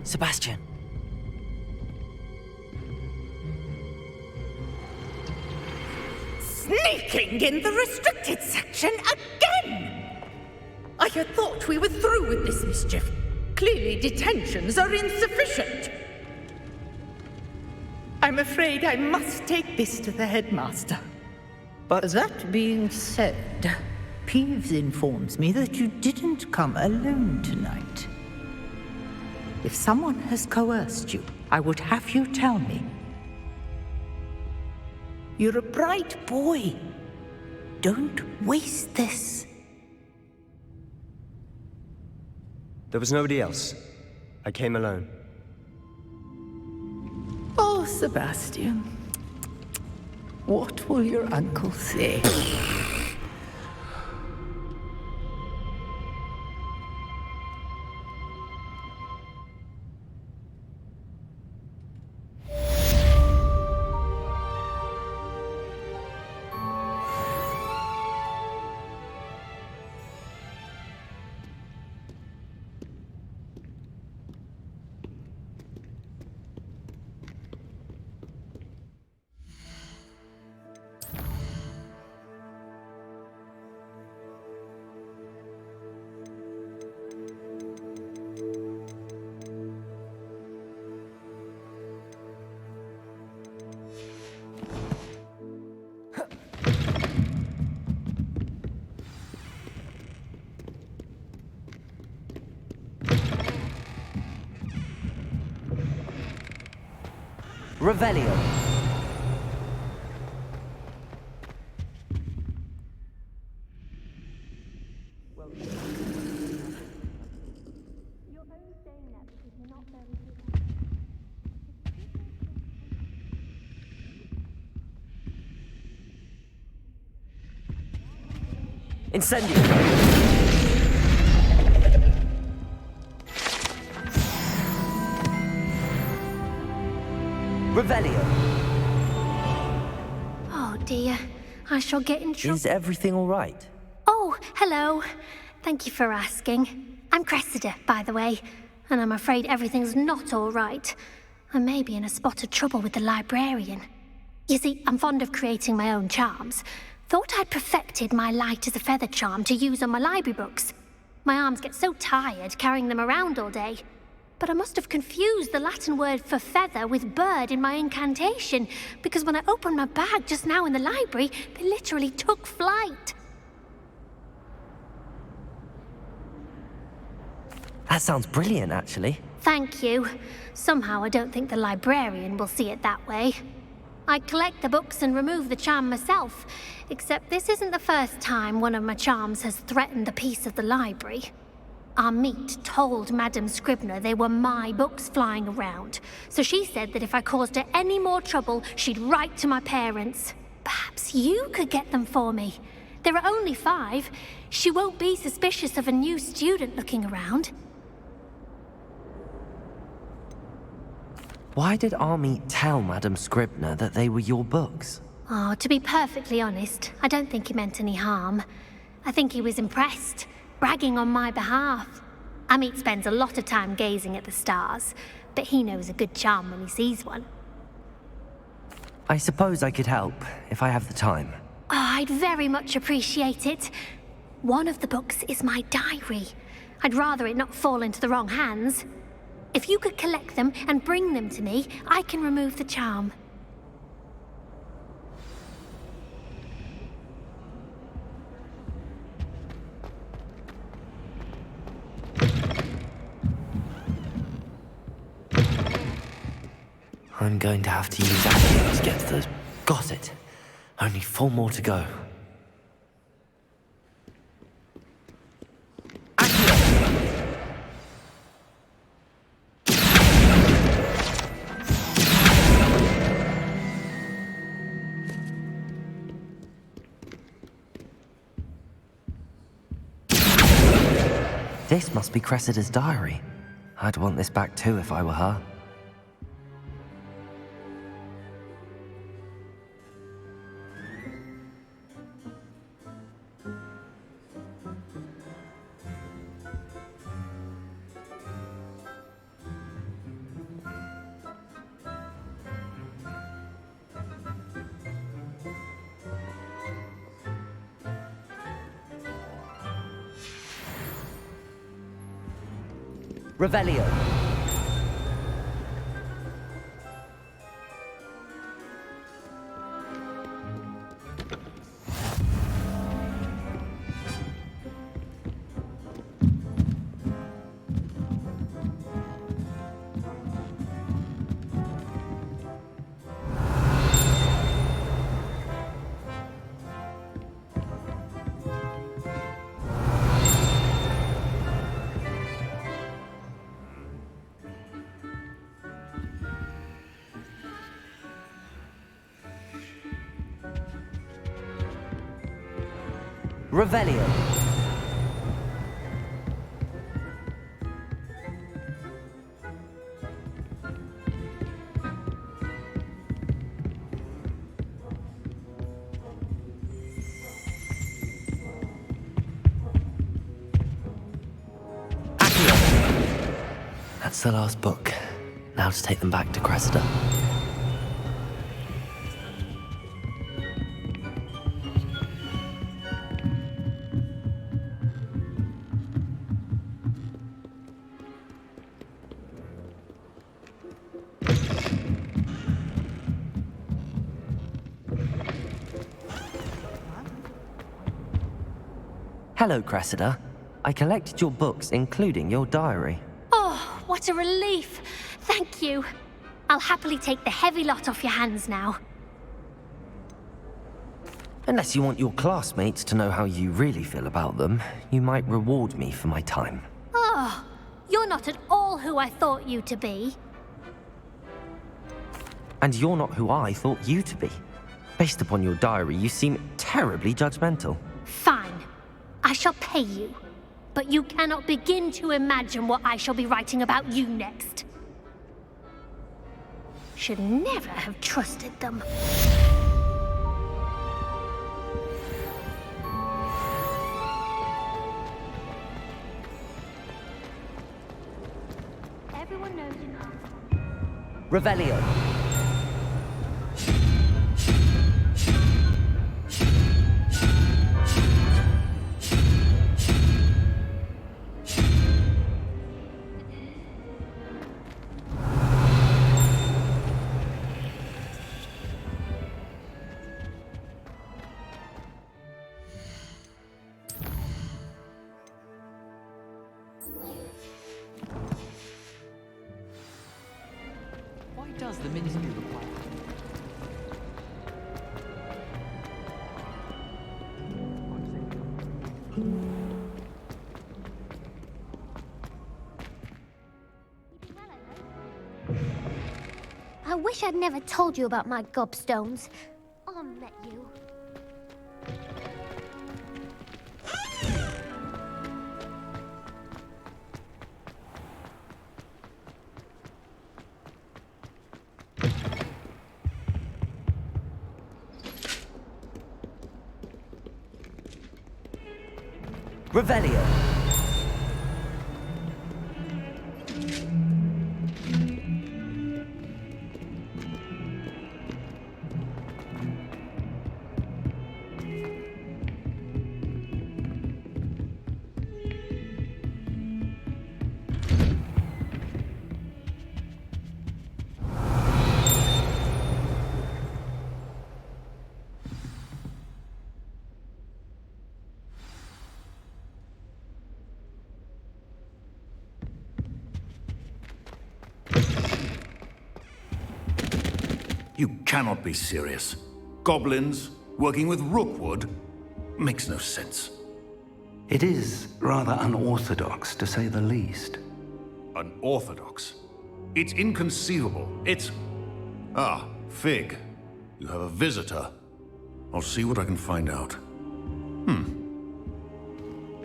Sebastian. Sneaking in the restricted section again! I had thought we were through with this mischief. Clearly detentions are insufficient. I'm afraid I must take this to the headmaster. But that being said, Peeves informs me that you didn't come alone tonight. If someone has coerced you, I would have you tell me. You're a bright boy. Don't waste this. There was nobody else. I came alone. Oh, Sebastian. What will your uncle say? Revelio. Incendio. Revelio. Oh dear, I shall get in trouble. Is everything all right? Oh, hello. Thank you for asking. I'm Cressida, by the way, and I'm afraid everything's not all right. I may be in a spot of trouble with the librarian. You see, I'm fond of creating my own charms. Thought I'd perfected my light as a feather charm to use on my library books. My arms get so tired carrying them around all day. But I must have confused the Latin word for feather with bird in my incantation, because when I opened my bag just now in the library, they literally took flight. That sounds brilliant, actually. Thank you. Somehow I don't think the librarian will see it that way. I collect the books and remove the charm myself, except this isn't the first time one of my charms has threatened the peace of the library. Our meet told Madame Scribner they were my books flying around, so she said that if I caused her any more trouble, she'd write to my parents. Perhaps you could get them for me. There are only 5. She won't be suspicious of a new student looking around. Why did Army tell Madame Scribner that they were your books? Oh, to be perfectly honest, I don't think he meant any harm. I think he was impressed, bragging on my behalf. Amit spends a lot of time gazing at the stars, but he knows a good charm when he sees one. I suppose I could help, if I have the time. Oh, I'd very much appreciate it. One of the books is my diary. I'd rather it not fall into the wrong hands. If you could collect them and bring them to me, I can remove the charm. I'm going to have to use Accio to get to those. Got it. Only 4 more to go. This must be Cressida's diary. I'd want this back too if I were her. Revelio. Revelio. That's the last book. Now to take them back to Cressida. Hello, Cressida. I collected your books, including your diary. Oh, what a relief. Thank you. I'll happily take the heavy lot off your hands now. Unless you want your classmates to know how you really feel about them, you might reward me for my time. Oh, you're not at all who I thought you to be. And you're not who I thought you to be. Based upon your diary, you seem terribly judgmental. Fine. I shall pay you. But you cannot begin to imagine what I shall be writing about you next. Should never have trusted them. Everyone knows you know. Revelio. Why does the Ministry require? I wish I'd never told you about my gobstones. Or met you. Revelio. You cannot be serious. Goblins working with Rookwood makes no sense. It is rather unorthodox, to say the least. Unorthodox? It's inconceivable. It's... Ah, Fig. You have a visitor. I'll see what I can find out.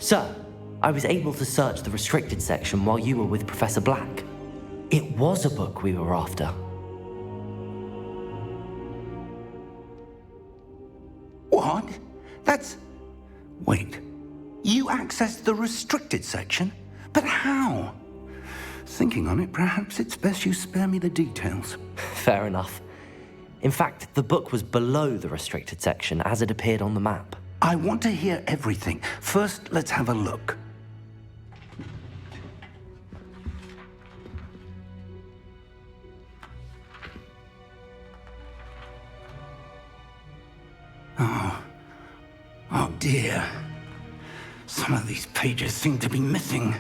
Sir, I was able to search the restricted section while you were with Professor Black. It was a book we were after. What? That's... Wait. You accessed the restricted section? But how? Thinking on it, perhaps it's best you spare me the details. Fair enough. In fact, the book was below the restricted section as it appeared on the map. I want to hear everything. First, let's have a look. dear. Some of these pages seem to be missing.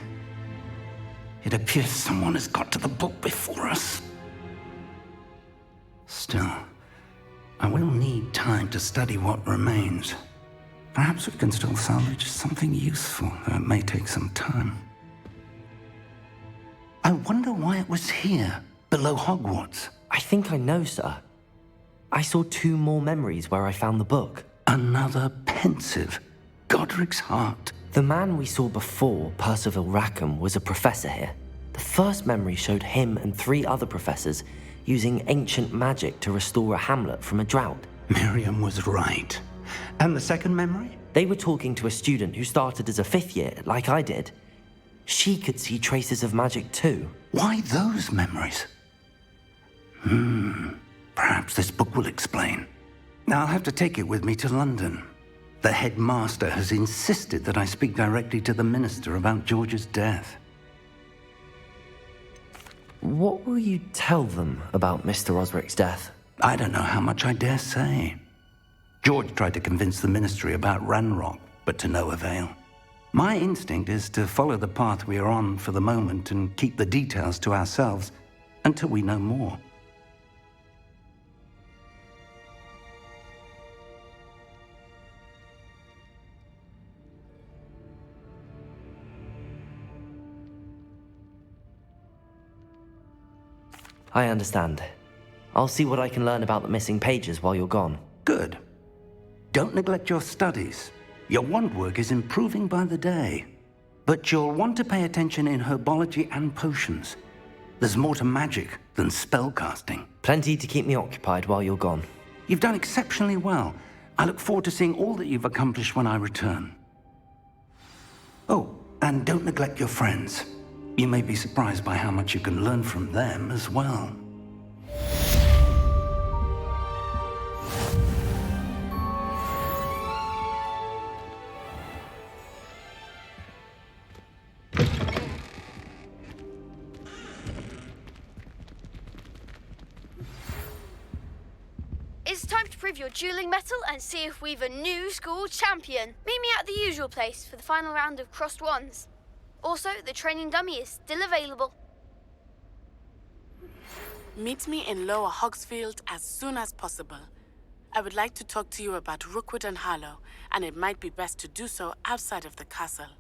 It appears someone has got to the book before us. Still, I will need time to study what remains. Perhaps we can still salvage something useful, though it may take some time. I wonder why it was here, below Hogwarts. I think I know, sir. I saw 2 more memories where I found the book. Another pensive. Godric's heart. The man we saw before, Percival Rackham, was a professor here. The first memory showed him and 3 other professors using ancient magic to restore a hamlet from a drought. Miriam was right. And the second memory? They were talking to a student who started as a 5th year, like I did. She could see traces of magic too. Why those memories? Perhaps this book will explain. Now I'll have to take it with me to London. The headmaster has insisted that I speak directly to the minister about George's death. What will you tell them about Mr. Osric's death? I don't know how much I dare say. George tried to convince the ministry about Ranrock, but to no avail. My instinct is to follow the path we are on for the moment and keep the details to ourselves until we know more. I understand. I'll see what I can learn about the missing pages while you're gone. Good. Don't neglect your studies. Your wand work is improving by the day. But you'll want to pay attention in herbology and potions. There's more to magic than spellcasting. Plenty to keep me occupied while you're gone. You've done exceptionally well. I look forward to seeing all that you've accomplished when I return. Oh, and don't neglect your friends. You may be surprised by how much you can learn from them as well. It's time to prove your dueling mettle and see if we've a new school champion. Meet me at the usual place for the final round of crossed wands. Also, the training dummy is still available. Meet me in Lower Hogsfield as soon as possible. I would like to talk to you about Rookwood and Harlow, and it might be best to do so outside of the castle.